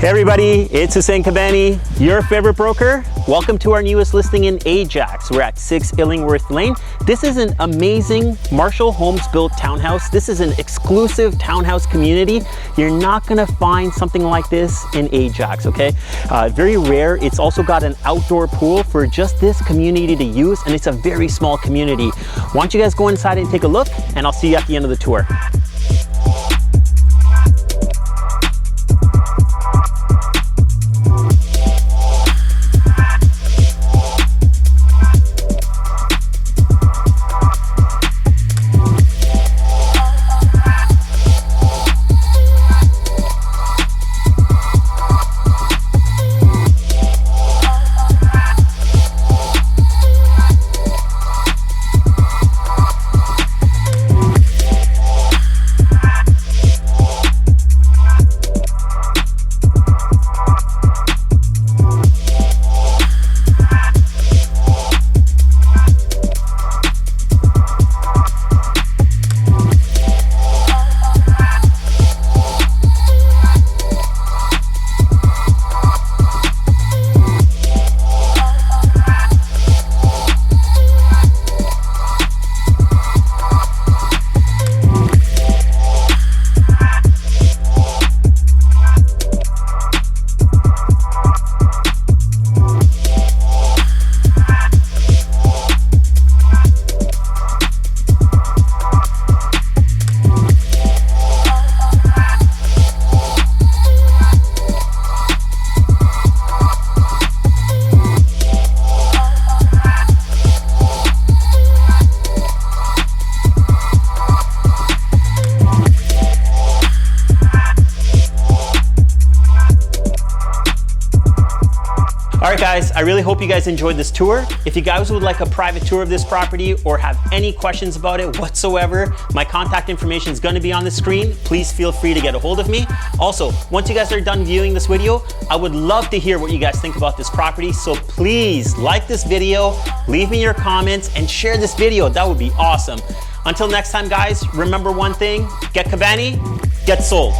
Hey everybody, it's Hussein Kabani, your favorite broker. Welcome to our newest listing in Ajax. We're at 6 Illingworth Lane. This is an amazing Marshall Homes built townhouse. This is an exclusive townhouse community. You're not gonna find something like this in Ajax, okay? Very rare. It's also got an outdoor pool for just this community to use, and it's a very small community. Why don't you guys go inside and take a look, and I'll see you at the end of the tour. All right guys, I really hope you guys enjoyed this tour. If you guys would like a private tour of this property or have any questions about it whatsoever, my contact information is gonna be on the screen. Please feel free to get a hold of me. Also, once you guys are done viewing this video, I would love to hear what you guys think about this property. So please like this video, leave me your comments, and share this video. That would be awesome. Until next time guys, remember one thing, get Kabani, get sold.